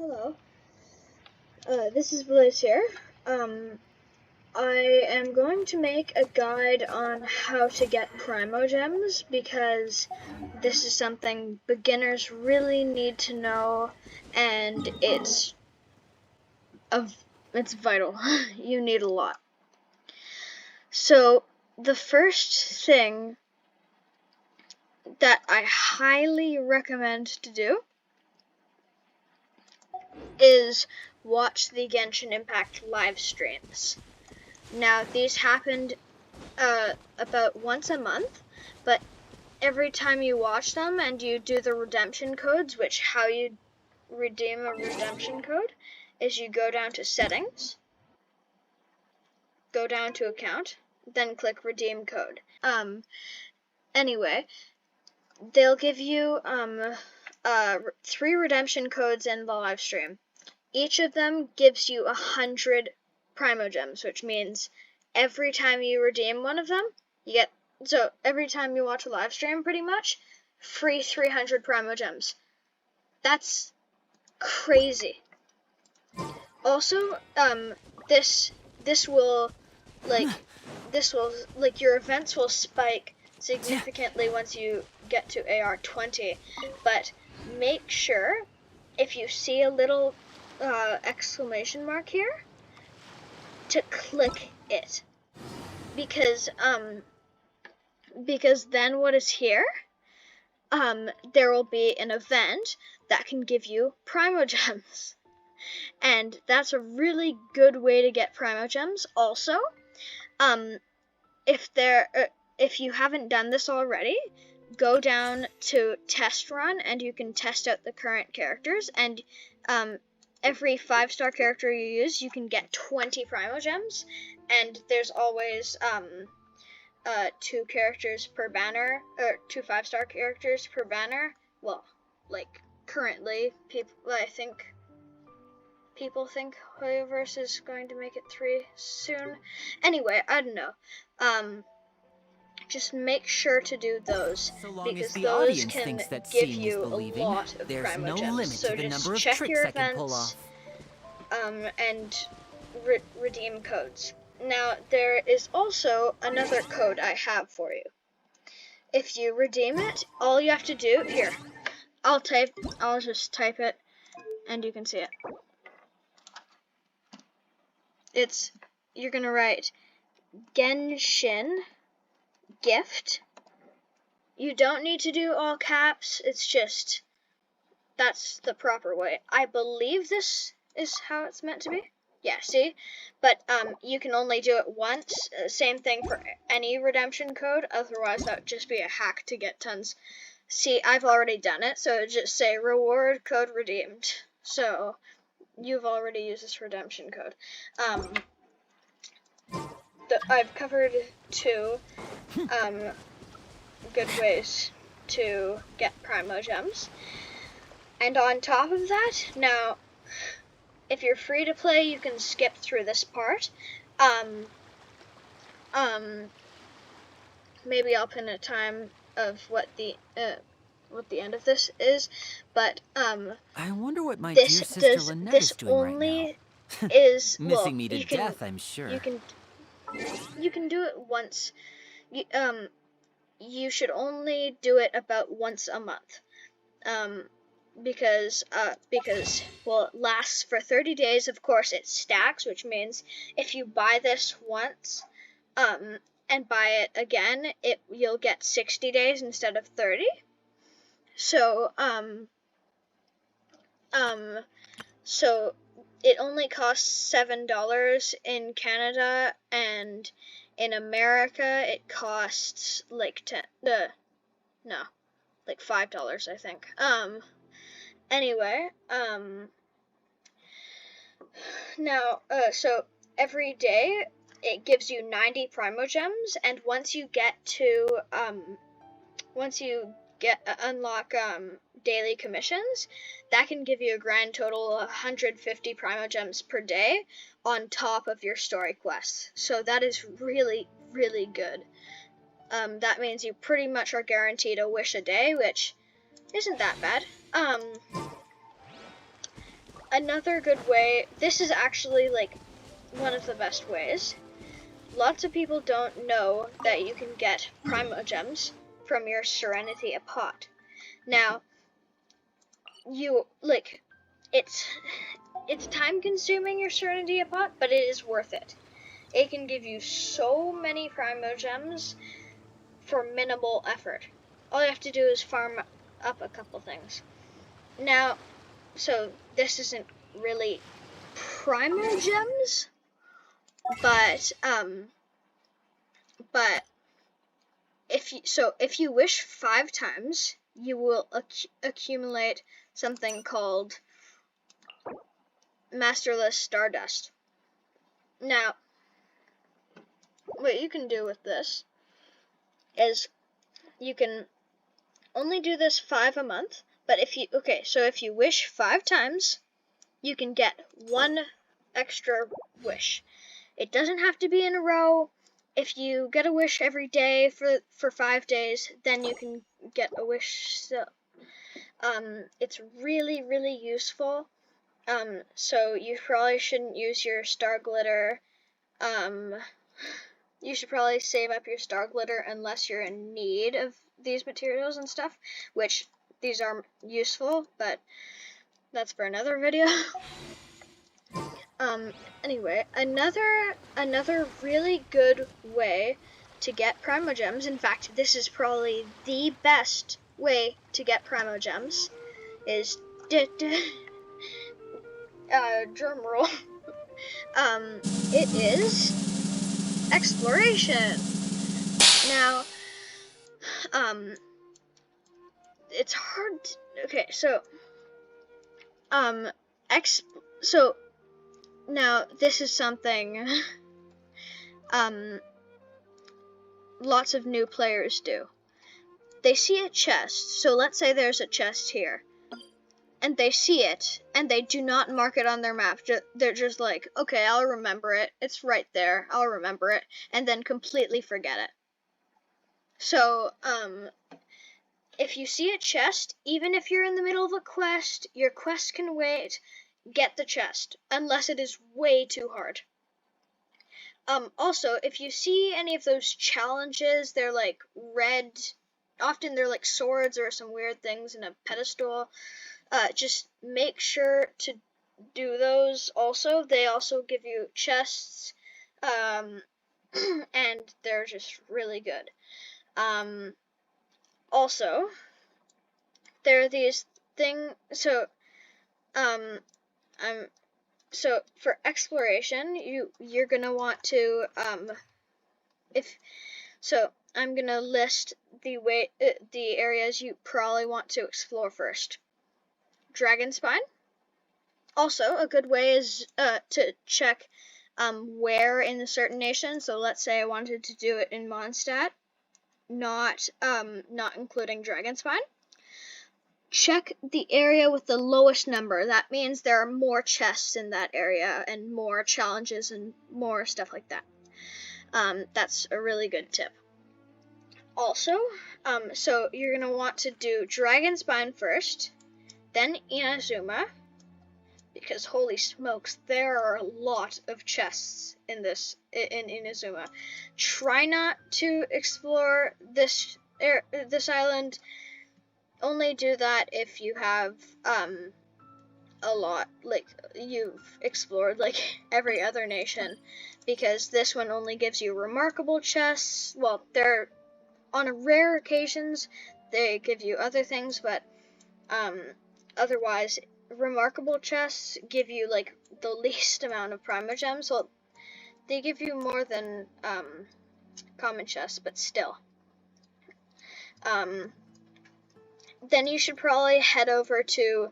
Hello. This is Blaze here. I am going to make a guide on how to get primogems because this is something beginners really need to know, and it's vital. You need a lot. So the first thing that I highly recommend to do is watch the Genshin Impact live streams. Now, these happened about once a month, but every time you watch them and you do the redemption codes, which how you redeem a redemption code is you go down to settings, go down to account, then click redeem code. Anyway, they'll give you 3 redemption codes in the live stream. Each of them gives you 100 primogems, which means every time you redeem one of them, you get, so every time you watch a live stream, pretty much, free 300 primogems. That's crazy. Also, this will, your events will spike significantly once you get to AR 20, but make sure, if you see a little exclamation mark here, to click it, because then what is here, there will be an event that can give you primogems, and that's a really good way to get primogems. Also, if you haven't done this already, go down to test run and you can test out the current characters, and every 5-star character you use, you can get 20 primogems, and there's always 2 characters per banner, or 2 5-star characters per banner. Well, like currently, people think Hoyoverse is going to make it 3 soon. Anyway, I don't know. Just make sure to do those, because those can give you a lot of primogems. So just check your events and redeem codes. Now, there is also another code I have for you. If you redeem it, all you have to do, here, I'll just type it and you can see it. You're gonna write Genshin gift. You don't need to do all caps, it's just, that's the proper way. I believe this is how it's meant to be. Yeah, see? But you can only do it once. Same thing for any redemption code, otherwise that would just be a hack to get tons. See, I've already done it, so just say reward code redeemed. So you've already used this redemption code. I've covered 2 good ways to get primogems. And on top of that, now, if you're free to play, you can skip through this part. Maybe I'll pin a time of what the end of this is, but I wonder what my dear sister Lynette is doing right now. Is missing me to death, I'm sure. You can do it once. You should only do it about once a month. Because well, it lasts for 30 days. Of course, it stacks, which means if you buy this once, and buy it again, you'll get 60 days instead of 30. So, so it only costs $7 in Canada, and in America it costs like $5, I think. Anyway, now, so every day it gives you 90 primogems, and once you unlock daily commissions, that can give you a grand total of 150 primogems per day on top of your story quests. So that is really, really good. That means you pretty much are guaranteed a wish a day, which isn't that bad. another good way, this is actually like one of the best ways. Lots of people don't know that you can get primogems from your Serenity pot. Now, you like it's time consuming your Serenity pot, but it is worth it. It can give you so many primogems for minimal effort. All you have to do is farm up a couple things. Now, so this isn't really primogems, but if you wish 5 times, you will accumulate something called Masterless Stardust. Now, what you can do with this is you can only do this 5 a month, but if you wish 5 times, you can get 1 extra wish. It doesn't have to be in a row. If you get a wish every day for 5 days, then you can get a wish. So, it's really, really useful. So you probably shouldn't use your star glitter. You should probably save up your star glitter unless you're in need of these materials and stuff, which these are useful, but that's for another video. Anyway, another really good way to get primogems, in fact, this is probably the best way to get primogems, is drum roll. It is exploration. Now, it's hard to, okay, so, now this is something, lots of new players do. They see a chest, so let's say there's a chest here, and they see it, and they do not mark it on their map. They're just like, okay, I'll remember it. It's right there. I'll remember it, and then completely forget it. So, if you see a chest, even if you're in the middle of a quest, your quest can wait. Get the chest, unless it is way too hard. Also, if you see any of those challenges, they're like red. Often they're like swords or some weird things in a pedestal. Just make sure to do those also. They also give you chests, and they're just really good. Also, there are these things, so for exploration, you're gonna want to, I'm gonna list the areas you probably want to explore first. Dragonspine. Also, a good way is to check where in a certain nation. So let's say I wanted to do it in Mondstadt, not including Dragonspine. Check the area with the lowest number. That means there are more chests in that area and more challenges and more stuff like that. That's a really good tip. Also, so you're going to want to do Dragonspine first, then Inazuma, because holy smokes, there are a lot of chests in Inazuma. Try not to explore this island. Only do that if you have a lot, like you've explored like every other nation, because this one only gives you remarkable chests. Well, they're on rare occasions they give you other things, but otherwise remarkable chests give you like the least amount of primogems. Well, they give you more than common chests, but still. Then you should probably head over to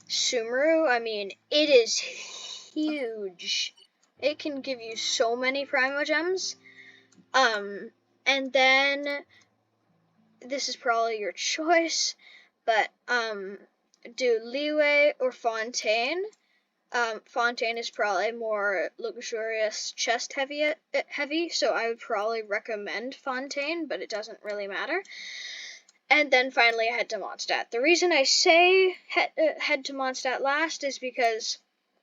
Sumeru. I mean, it is huge. It can give you so many primogems. And then this is probably your choice, but do Liyue or Fontaine. Fontaine is probably more luxurious chest heavy, so I would probably recommend Fontaine, but it doesn't really matter. And then finally I head to Mondstadt. The reason I say head to Mondstadt last is because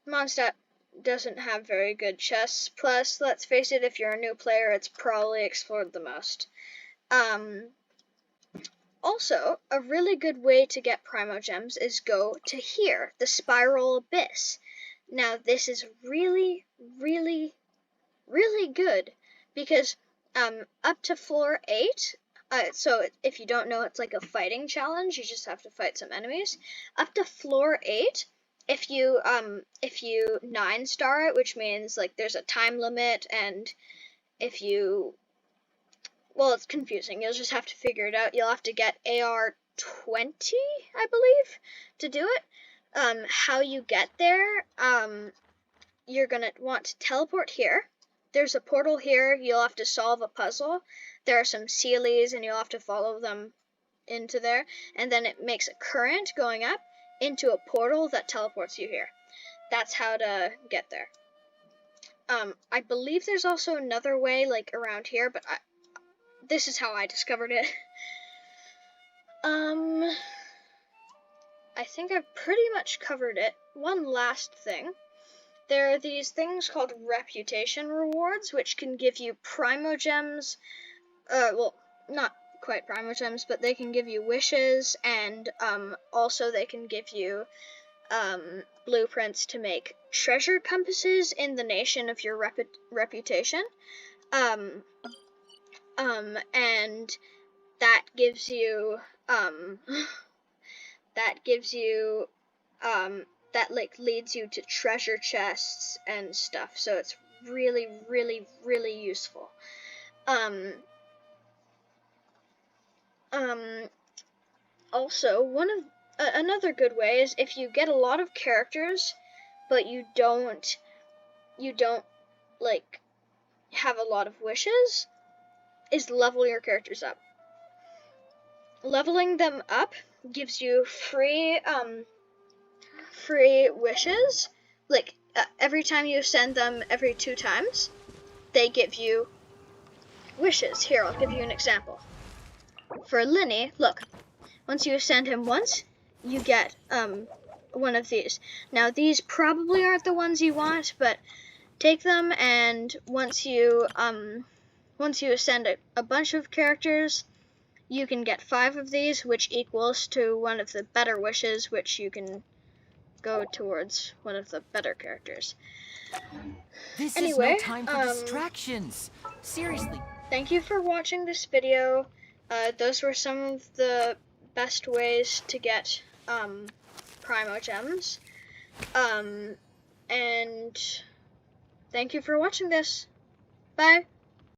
Mondstadt doesn't have very good chests. Plus, let's face it, if you're a new player, it's probably explored the most. Also, a really good way to get primogems is go to here, the Spiral Abyss. Now, this is really, really, really good because up to floor 8, so if you don't know, it's like a fighting challenge. You just have to fight some enemies. Up to floor 8, if you 9-star it, which means like there's a time limit, and if you, well, it's confusing. You'll just have to figure it out. You'll have to get AR 20, I believe, to do it. How you get there, you're gonna want to teleport here. There's a portal here. You'll have to solve a puzzle. There are some Sealies, and you'll have to follow them into there. And then it makes a current going up into a portal that teleports you here. That's how to get there. I believe there's also another way, like around here, but this is how I discovered it. I think I've pretty much covered it. One last thing. There are these things called reputation rewards, which can give you primogems. Well, not quite primogems, but they can give you wishes, and also they can give you blueprints to make treasure compasses in the nation of your reputation. And that gives you that like leads you to treasure chests and stuff, so it's really, really, really useful. Also, another good way is if you get a lot of characters, but you don't like have a lot of wishes, is level your characters up. Leveling them up gives you free wishes. Like every time you send them every 2 times, they give you wishes. Here, I'll give you an example. For Linny, look, once you send him once, you get one of these. Now these probably aren't the ones you want, but take them, and once you send a bunch of characters, you can get 5 of these, which equals to one of the better wishes, which you can go towards one of the better characters. This anyway, is no time for distractions. Seriously. Thank you for watching this video. Those were some of the best ways to get primogems. And thank you for watching this. Bye.